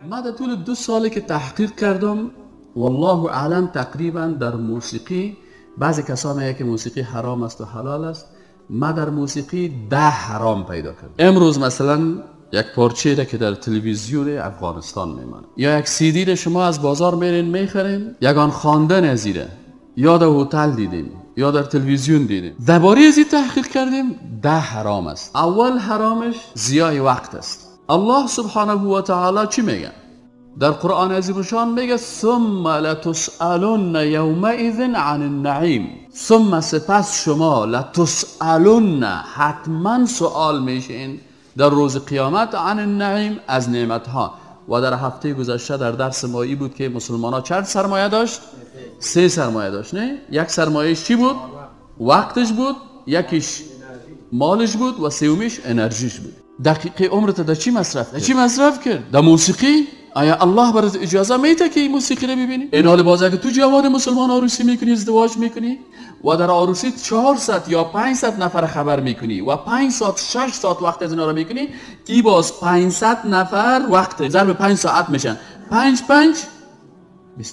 من در طول 2 سالی که تحقیق کردم والله اعلم تقریبا در موسیقی بعضی کسا میگه که موسیقی حرام است و حلال است، من در موسیقی 10 حرام پیدا کردم. امروز مثلا یک پارچه را که در تلویزیون افغانستان میمانه یا یک سی دی را شما از بازار میرین میخرین، یگان خواندن از ایره یا در هتل دیدیم یا در تلویزیون دیدیم، درباره از این تحقیق کردیم 10 حرام است. اول حرامش ضیاع وقت است. الله سبحانه و تعالی چی میگه؟ در قرآن عظیم شان میگه ثم لتسألن یومئذ عن النعیم، ثم سپس شما لتسألن حتما سؤال میشین در روز قیامت عن النعیم از نعمتها. و در هفته گذشته در درس مایی بود که مسلمان ها چند سرمایه داشت؟ 3 سرمایه داشت. نه؟ یک سرمایهش چی بود؟ وقتش بود، یکیش مالش بود و سومیش انرژیش بود. دقیقه عمرت در چی مصرف کرد؟ چی مصرف کرد؟ در موسیقی؟ آیا الله برات اجازه میده که این موسیقی رو ببینی؟ این حال بازه که تو جوان مسلمان عروسی میکنی، ازدواج میکنی و در عروسی 400 یا 500 نفر خبر میکنی و 5 ساعت 6 ساعت وقت از اینا رو میکنی، ای باز 500 نفر وقت ضرب 5 ساعت میشن 5 5 25،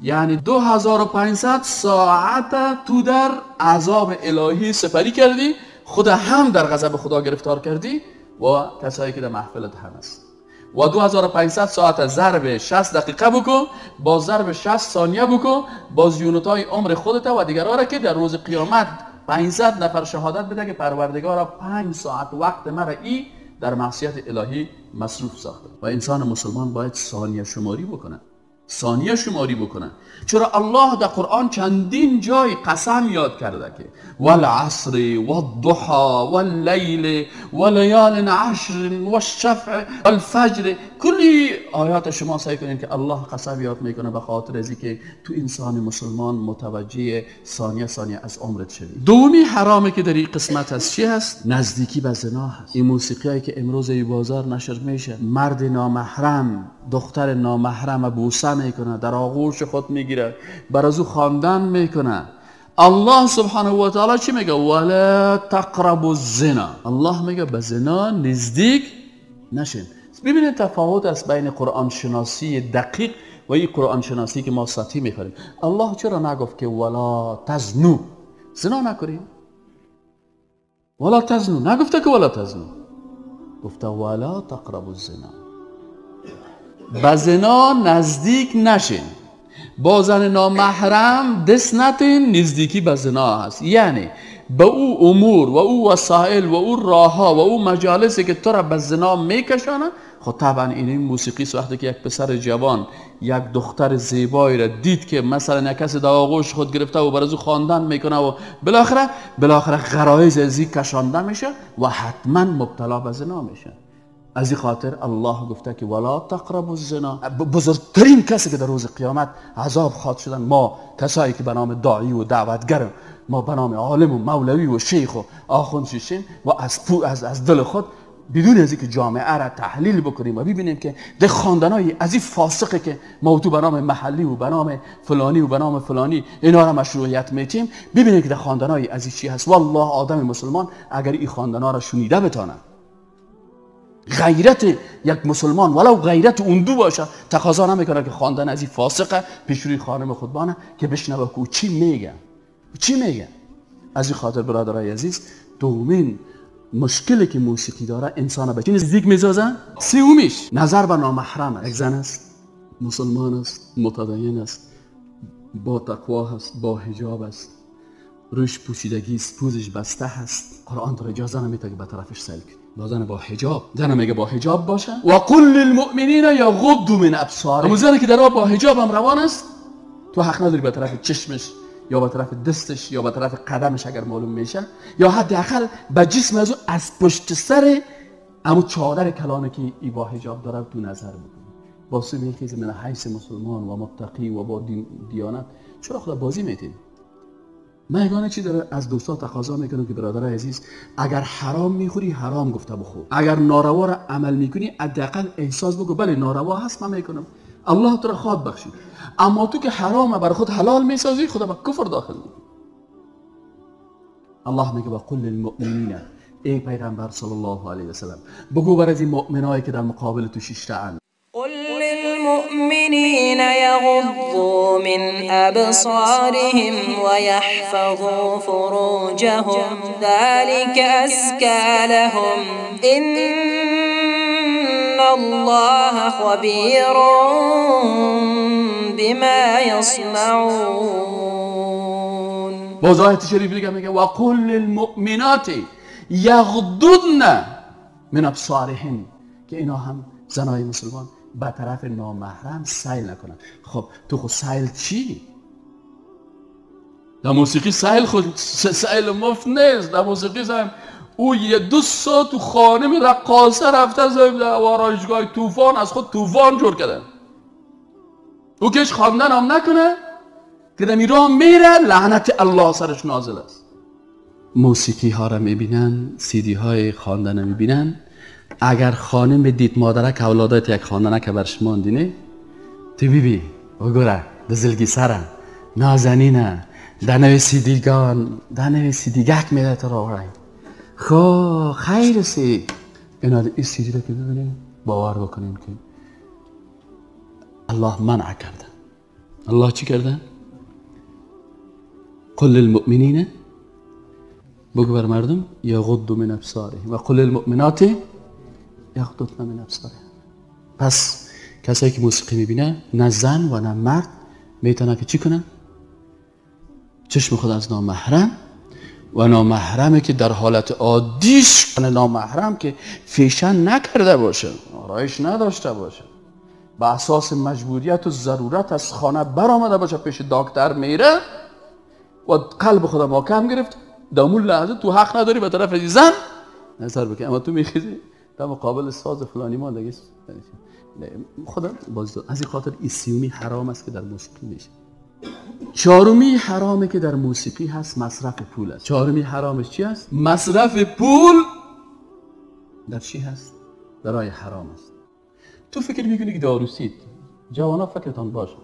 یعنی 2500 ساعت تو در عذاب الهی سپری کردی، خود هم در غضب خدا گرفتار کردی و کسایی که در محفلت هم است. و 2500 ساعت ضرب 60 دقیقه بکن، با ضرب 60 ثانیه بکن، باز یونتای عمر خودت و دیگرها را که در روز قیامت 500 نفر شهادت بده که پروردگارا 5 ساعت وقت مرا ای در معصیت الهی مصروف ساخته. و انسان مسلمان باید ثانیه شماری بکنه، ثانیه شماری بکنه. چرا الله در قرآن چندین جای قسم یاد کرده که والعصر والضحى واللیل ولیال عشر والشفع والفجر. کلی آیات شما سعی کنین که الله قسم یاد میکنه به خاطر ازی که تو انسان مسلمان متوجه ثانیه ثانیه از عمرت شوی. دومی حرامی که در این قسمت هست چی هست؟ نزدیکی به زنا هست. این موسیقی هایی که امروز ای بازار نشر میشه، مرد نامحرم دختر نامحرم بوسه میکنه، در آغوش خود میگیره، بر از او خواندن میکنه. الله سبحانه و تعالی چی میگه؟ ولا تقربوا الزنا. الله میگه به زنا نزدیک نشین. ببینید تفاوت است بین قرآن شناسی دقیق و این قرآن شناسی که ما سطحی میخوریم. الله چرا نگفت که ولا تزنو، زنا نکنید؟ ولا تزنو نگفته که ولا تزنو، گفته ولا تقربوا الزنا، به زنا نزدیک نشین. با زن نامحرم دست نتین، نزدیکی به زنا هست. یعنی به او امور و او وسائل و او راهها و او مجالسی که تو را به زنا میکشانه. خب طبعا این موسیقی وقتی که یک پسر جوان یک دختر زیبایی را دید که مثلا یک کسی در آغوش خود گرفته و برای او خواندن میکنه و بالاخره غرایز ازی کشانده میشه و حتما مبتلا به زنا میشه. از این خاطر الله گفته که ولا تقربوا الزنا. بزرگترین کسی که در روز قیامت عذاب خواهد شدن ما کسایی که به نام داعی و دعوتگر، ما به نام عالم و مولوی و شیخ و آخوند شیشیم و از دل خود بدون از اینکه جامعه را تحلیل بکنیم و ببینیم که ده خواندنای از این فاسقه که ما تو به نام محلی و به نام فلانی و به نام فلانی اینا را مشروعیت میتیم، ببینیم که ده خواندنای از این چی هست. والله آدم مسلمان اگر این خواندنا را شنیده بتونه، غیرت یک مسلمان ولو غیرت اون دو باشه تقاضا نمیکنه که خواندن از این فاسقه پیش روی خانم خودبانه که بشنوه که چی میگه. از این خاطر برادرای عزیز، دومین مشکلی که موسیقی داره انسان به چی نزدیک میسازه؟ سومیش نظر به نامحرم. یک زن است، مسلمان است، متدین است، با تقوا است، با حجاب است، روش پوشیدگی است، پوزش بسته هست، قرآن تو اجازه نمیده که به طرفش سیل کنی. زن با حجاب، زن میگه با حجاب باشه. و قل للمؤمنین یغضوا من ابصارهم. اما زنی که در با حجاب هم روان است، تو حق نداری به طرف چشمش یا به طرف دستش یا به طرف قدمش اگر معلوم میشه یا حداقل به جسم از پشت سر اما چادر کلانه که ای با حجاب داره تو نظر بکنی. با سوی که من حیث مسلمان و متقی و با دیانت چرا خدا بازی میتین؟ من یگانه چی داره از دوستا تقاضا میکنم که برادرای عزیز، اگر حرام میخوری حرام گفته بخور، اگر ناروا را عمل میکنی حداقل احساس بگو بله ناروا هست من میکنم، الله تو را خواهد بخشید. اما تو که حرام بر خود حلال میسازی خدا به کفر داخل میکنی. الله میگه با قل للمؤمنین، ای پیغمبر صلی الله علیه و سلم بگو برای این مؤمنایی که در مقابل تو شیشته اند، قل المؤمنين يغضوا من أبصارهم ويحفظوا فروجهم ذلك أزكى لهم إن الله خبير بما يصنعون. باز آیت شریف دیگه میگه و قل للمؤمنات یغضضن من ابصارهن، که اینا هم زنای مسلمان به طرف نامحرم سیل نکنن. خب تو خود سیل چی؟ در موسیقی سیل خود سیل مفت نیست. در موسیقی سیل او یه 2 ساعت تو خانه رقاصه رفته در آرایشگاه طوفان از خود طوفان جور کردن. او کهش خواندن هم نکنه که در میراه میره لعنت الله سرش نازل است. موسیقی ها را میبینن، سیدی های خواندن میبینن. اگر خانم دید مادرک اولادات یک خواندنه که برش ماندینه تو بیبی بگوره دزلگی سره نازنینه دنوی سیدیگان دنوی سیدیگک میده تو را ورای خو خیر سی اینا این سیدی را که ببینیم باور بکنیم که الله منع کرده. الله چی کرده؟ قل للمؤمنین، بگو بر مردم یغضوا من ابصارهم و قل للمؤمنات یغضضن من ابصارهن. پس کسایی که موسیقی میبینه نه زن و نه مرد میتونه که چی کنه؟ چشم خود از نامحرم و نامحرمه که در حالت عادیش نامحرم که فیشن نکرده باشه، آرایش نداشته باشه، به اساس مجبوریت و ضرورت از خانه برآمده باشه، پیش دکتر میره و قلب خودم محکم گرفت دامون لحظه تو حق نداری به طرف زن نظر بکنی، اما تو میخیزی در مقابل ساز فلانی ما دیگه خدا باز از این خاطر این سیومی حرام است که در موسیقی میشه. چهارمی حرامه که در موسیقی هست مصرف پول است. چهارمی حرامش چی است؟ مصرف پول در چی هست؟ برای حرام است. تو فکر میکنی که داروسید جوانا فکرتان باشه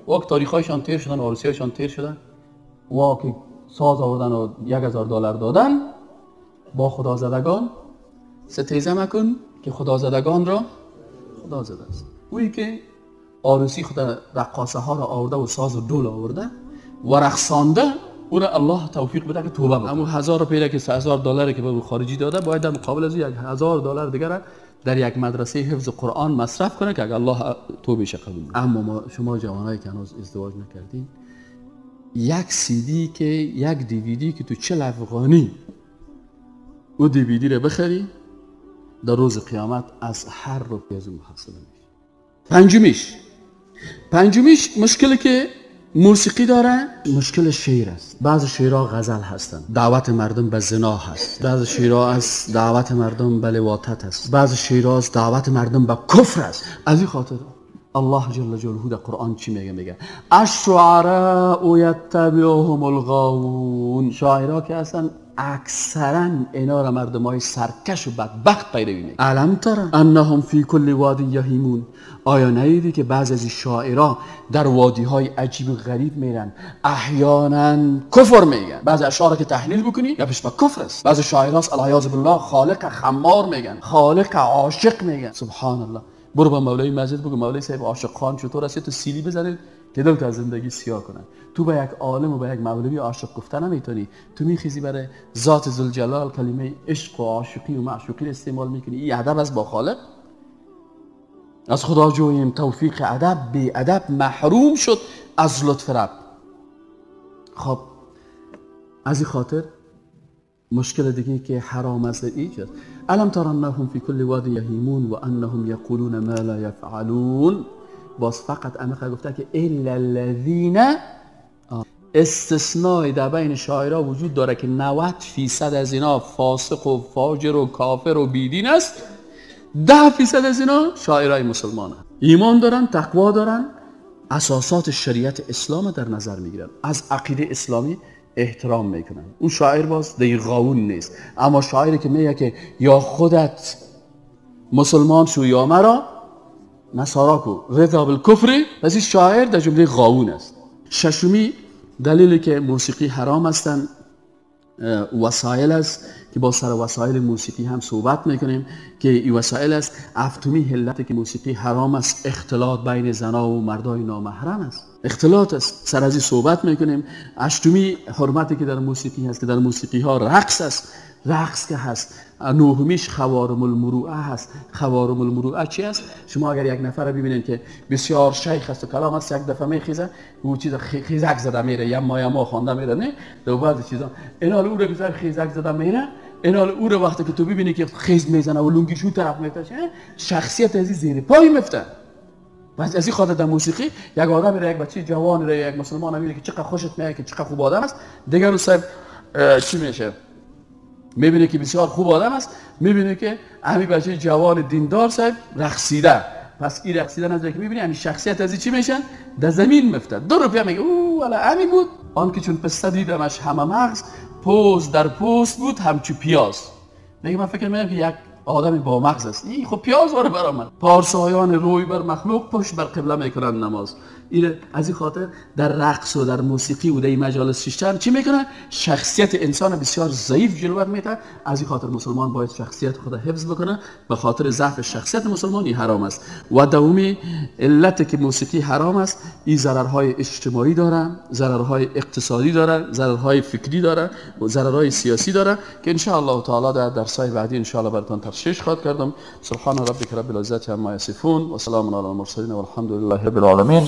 وقت تاریخایشان تیر شدن، عروسیایشان تیر شدن و که ساز آوردن و $1000 دادن با خدا زدگان ستیزه مکن که خدا زدگان را خدا زده است. اویی که عروسی خدا رقاصه ها را آورده و ساز و دول آورده و رقصانده او را الله توفیق بده که توبه بکنه. اما 1000 روپیه که $3000 که به خارجی داده باید در مقابل از $1000 دیگر در یک مدرسه حفظ قرآن مصرف کنه که اگر الله توبهش قبول کنه. اما شما جوانایی که هنوز ازدواج نکردین یک CD که یک DVD که تو 40 افغانی او DVD را بخری در روز قیامت از هر روپیه از اون محاسبه میشه. پنجمیش مشکلی که موسیقی داره مشکل شعر است. بعض شعرها غزل هستند، دعوت مردم به زنا هست. بعض شعرها از دعوت مردم به لواطت است. بعض شعرها از دعوت مردم به کفر است. از این خاطر الله جل جلاله در قرآن چی میگه؟ الشعراء یتبعهم الغاوون. شاعرها که اصلا اکثرا اینا را مردمای سرکش و بدبخت پیروی میکنن. علم تر انهم فی کل وادی یهیمون. آیا ندیدی که بعضی از این شاعرها در وادی های عجیب و غریب میرن، احیانا کفر میگن. بعضی اشعار که تحلیل بکنی گپش به کفر است. بعضی شاعرها العیاذ بالله خالق خمار میگن، خالق عاشق میگن. سبحان الله. برو با مولوی مسجد بگو مولوی صاحب عاشق خان چطور است، تو سیلی بزنید که دلت از زندگی سیاه کنن. تو به یک عالم و به یک مولوی عاشق گفتن نمیتونی، تو میخیزی برای ذات ذوالجلال کلمه عشق و عاشقی و معشوقی استعمال میکنی. این ادب است با خالق؟ از خدا جوییم توفیق ادب، بی ادب محروم شد از لطف رب. خب از این خاطر مشکل دیگه که حرام است ایجاد. الم تر انهم فی کل وادی یهیمون و انهم یقولون ما لا یفعلون. باز فقط امخه گفته که الا الذین، استثناء در بین شاعرها وجود داره که 90% از اینا فاسق و فاجر و کافر و بیدین است. 10% از اینا شاعرای مسلمانه، ایمان دارن، تقوا دارن، اساسات شریعت اسلام در نظر میگیرن، از عقیده اسلامی احترام میکنن. اون شاعر باز دیگه غاون نیست. اما شاعری که میگه که یا خودت مسلمان شو یا مرا نصارا کو رضا بالکفر، پس این شاعر در جمله غاون است. ششمی دلیلی که موسیقی حرام هستن وسایل است که با سر وسایل موسیقی هم صحبت میکنیم که این وسایل است. هفتمی علت که موسیقی حرام است اختلاط بین زنا و مردای نامحرم است، اختلاط است، سر از این صحبت میکنیم. هشتمی حرمتی که در موسیقی هست که در موسیقی ها رقص است، رقص که هست. نهمیش خوارم المروءه هست. خوارم المروءه چی است؟ شما اگر یک نفر ببینید که بسیار شیخ است و کلام است، یک دفعه میخیزه او چیز خیزک زده میره، یما خوانده میره، نه دو بعضی چیزا اینا او رو که خیزک زده میره، اینا او رو وقتی که تو ببینی که خیز میزنه و لنگیشو طرف میفته، شخصیت از زیر پای میفته. بس از این خاطر در موسیقی یک آدم میره، یک بچه جوان میره، یک مسلمان میره که چقدر خوشت میاد، که چقدر خوب آدم است، دیگه رو صاحب چی میشه؟ میبینه که بسیار خوب آدم است، میبینه که همین بچه جوان دیندار صاحب رقصیده، پس این رقصیدن از که میبینی همین شخصیت از چی میشن؟ در زمین میفته. 2 روپیه میگه او والا همین بود، آن که چون پسته دیدمش همه مغز، پوز در پوست بود همچو پیاز. میگه من فکر میکنم که یک آدم با مغز است، این خب پیاز واره برآمد. پارسایان روی بر مخلوق پشت بر قبله میکنن نماز. این از این خاطر در رقص و در موسیقی و در مجالس شیشتن چی میکنن؟ شخصیت انسان بسیار ضعیف جلوت میده. از این خاطر مسلمان باید شخصیت خود حفظ بکنه. به خاطر ضعف شخصیت مسلمانی حرام است. و دومی علت که موسیقی حرام است، این ضررهای اجتماعی داره، ضررهای اقتصادی داره، ضررهای فکری داره و ضررهای سیاسی داره که ان شاء الله تعالی در درس‌های بعدی ان شاء الله براتون تشریح خواهد کردم. سبحان ربک رب العزت عما یصفون و سلام علی المرسلین و الحمد لله رب العالمین.